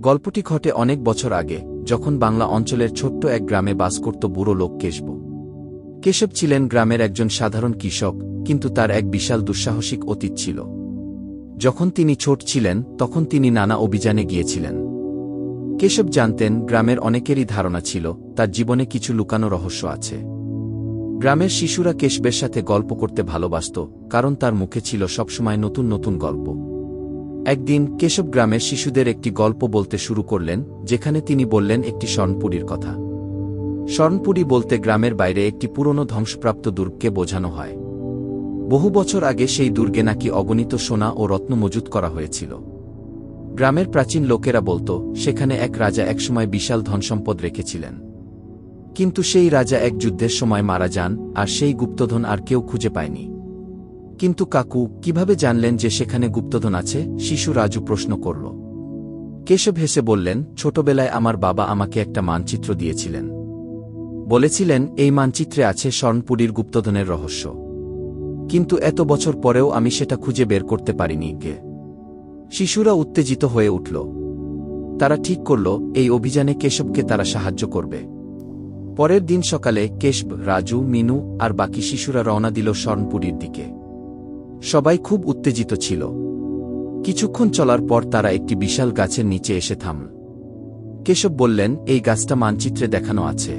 গল্পটি ঘটে অনেক বছর আগে, যখন বাংলা অঞ্চলের ছোট্ট এক গ্রামে বাস করত বুড়ো লোক কেশব। কেশব ছিলেন গ্রামের একজন সাধারণ কৃষক, কিন্তু তার এক বিশাল দুঃসাহসিক অতীত ছিল। যখন তিনি ছোট ছিলেন তখন তিনি নানা অভিযানে গিয়েছিলেন। কেশব জানতেন, গ্রামের অনেকেরই ধারণা ছিল তার জীবনে কিছু লুকানো রহস্য আছে। গ্রামের শিশুরা কেশবের সাথে গল্প করতে ভালোবাসত, কারণ তার মুখে ছিল সবসময় নতুন নতুন গল্প। একদিন কেশব গ্রামের শিশুদের একটি গল্প বলতে শুরু করলেন, যেখানে তিনি বললেন একটি স্বর্ণপুরীর কথা। স্বর্ণপুরী বলতে গ্রামের বাইরে একটি পুরনো ধ্বংসপ্রাপ্ত দুর্গকে বোঝানো হয়। বহু বছর আগে সেই দুর্গে নাকি অগণিত সোনা ও রত্ন মজুত করা হয়েছিল। গ্রামের প্রাচীন লোকেরা বলত, সেখানে এক রাজা একসময় বিশাল ধনসম্পদ রেখেছিলেন। কিন্তু সেই রাজা এক যুদ্ধের সময় মারা যান, আর সেই গুপ্তধন আর কেউ খুঁজে পায়নি। কিন্তু কাকু কিভাবে জানলেন যে সেখানে গুপ্তধন আছে? শিশু রাজু প্রশ্ন করল। কেশব হেসে বললেন, ছোটবেলায় আমার বাবা আমাকে একটা মানচিত্র দিয়েছিলেন। বলেছিলেন, এই মানচিত্রে আছে স্বর্ণপুরীর গুপ্তধনের রহস্য। কিন্তু এত বছর পরেও আমি সেটা খুঁজে বের করতে পারিনি। শিশুরা উত্তেজিত হয়ে উঠল। তারা ঠিক করল, এই অভিযানে কেশবকে তারা সাহায্য করবে। পরের দিন সকালে কেশব, রাজু, মিনু আর বাকি শিশুরা রওনা দিল স্বর্ণপুরীর দিকে। সবাই খুব উত্তেজিত ছিল। কিছুক্ষণ চলার পর তারা একটি বিশাল গাছের নিচে এসে থামল। কেশব বললেন, এই গাছটা মানচিত্রে দেখানো আছে।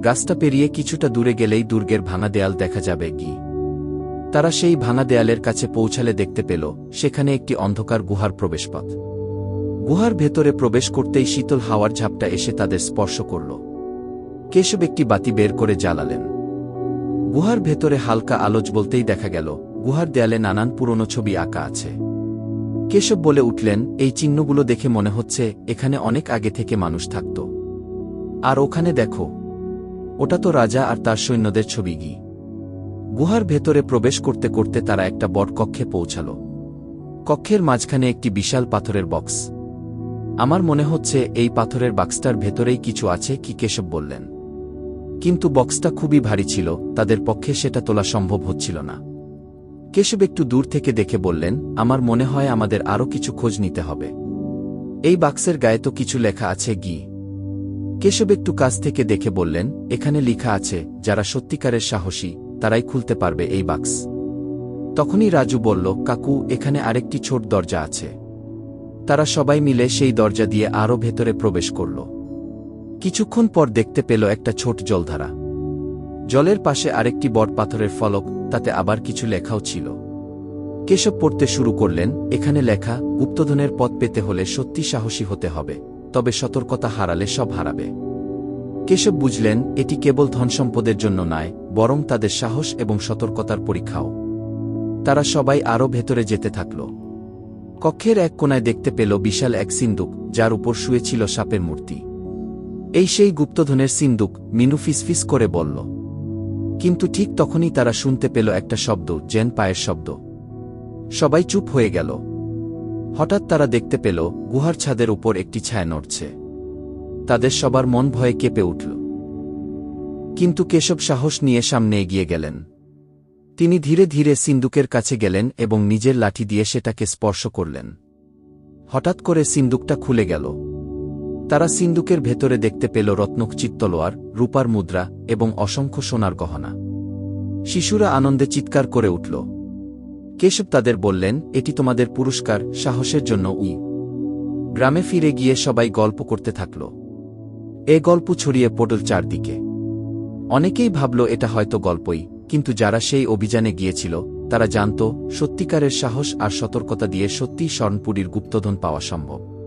গাছটা পেরিয়ে কিছুটা দূরে গেলেই দুর্গের ভাঙা দেয়াল দেখা যাবে। তারা সেই ভাঙা দেয়ালের কাছে পৌঁছালে দেখতে পেল, সেখানে একটি অন্ধকার গুহার প্রবেশপথ। গুহার ভেতরে প্রবেশ করতেই শীতল হাওয়ার ঝাপটা এসে তাদের স্পর্শ করল। কেশব একটি বাতি বের করে জ্বালালেন। গুহার ভেতরে হালকা আলোচ বলতেই দেখা গেল, গুহার দেয়ালে নানান পুরনো ছবি আঁকা আছে। কেশব বলে উঠলেন, এই চিহ্নগুলো দেখে মনে হচ্ছে এখানে অনেক আগে থেকে মানুষ থাকত। আর ওখানে দেখো, ওটা তো রাজা আর তার সৈন্যদের ছবি। গুহার ভেতরে প্রবেশ করতে করতে তারা একটা বট কক্ষে পৌঁছাল। কক্ষের মাঝখানে একটি বিশাল পাথরের বক্স। আমার মনে হচ্ছে এই পাথরের বাক্সটার ভেতরেই কিছু আছে, কেশব বললেন। কিন্তু বক্সটা খুবই ভারী ছিল, তাদের পক্ষে সেটা তোলা সম্ভব হচ্ছিল না। কেশব একটু দূর থেকে দেখে বললেন, আমার মনে হয় আমাদের আরও কিছু খোঁজ নিতে হবে। এই বাক্সের গায়ে তো কিছু লেখা আছে। কেশব একটু কাছ থেকে দেখে বললেন, এখানে লেখা আছে, যারা সত্যিকারের সাহসী তারাই খুলতে পারবে এই বাক্স। তখনই রাজু বলল, কাকু এখানে আরেকটি ছোট দরজা আছে। তারা সবাই মিলে সেই দরজা দিয়ে আরও ভেতরে প্রবেশ করল। কিছুক্ষণ পর দেখতে পেল একটা ছোট জলধারা। জলের পাশে আরেকটি বড় পাথরের ফলক, তাতে আবার কিছু লেখাও ছিল। কেশব পড়তে শুরু করলেন, এখানে লেখা, গুপ্তধনের পথ পেতে হলে সত্যি সাহসী হতে হবে, তবে সতর্কতা হারালে সব হারাবে। কেশব বুঝলেন, এটি কেবল ধনসম্পদের জন্য নয়, বরং তাদের সাহস এবং সতর্কতার পরীক্ষাও। তারা সবাই আরও ভেতরে যেতে থাকল। কক্ষের এক কোণায় দেখতে পেল বিশাল এক সিন্দুক, যার উপর শুয়েছিল সাপের মূর্তি। এই সেই গুপ্তধনের সিন্দুক, মিনু ফিসফিস করে বলল। কিন্তু ঠিক তখনই তারা শুনতে পেল একটা শব্দ, যেন পায়ের শব্দ। সবাই চুপ হয়ে গেল। হঠাৎ তারা দেখতে পেল, গুহার ছাদের উপর একটি ছায়া নড়ছে। তাদের সবার মন ভয়ে কেঁপে উঠল। কিন্তু কেশব সাহস নিয়ে সামনে এগিয়ে গেলেন। তিনি ধীরে ধীরে সিন্দুকের কাছে গেলেন এবং নিজের লাঠি দিয়ে সেটাকে স্পর্শ করলেন। হঠাৎ করে সিন্দুকটা খুলে গেল। তারা সিন্দুকের ভেতরে দেখতে পেল রত্নখচিত তলোয়ার, রূপার মুদ্রা এবং অসংখ্য সোনার গহনা। শিশুরা আনন্দে চিৎকার করে উঠল। কেশব তাদের বললেন, এটি তোমাদের পুরস্কার, সাহসের জন্য। গ্রামে ফিরে গিয়ে সবাই গল্প করতে থাকল। এ গল্প ছড়িয়ে পড়ল চারদিকে। অনেকেই ভাবল এটা হয়তো গল্পই, কিন্তু যারা সেই অভিযানে গিয়েছিল তারা জানত, সত্যিকারের সাহস আর সতর্কতা দিয়ে সত্যিই স্বর্ণপুরীর গুপ্তধন পাওয়া সম্ভব।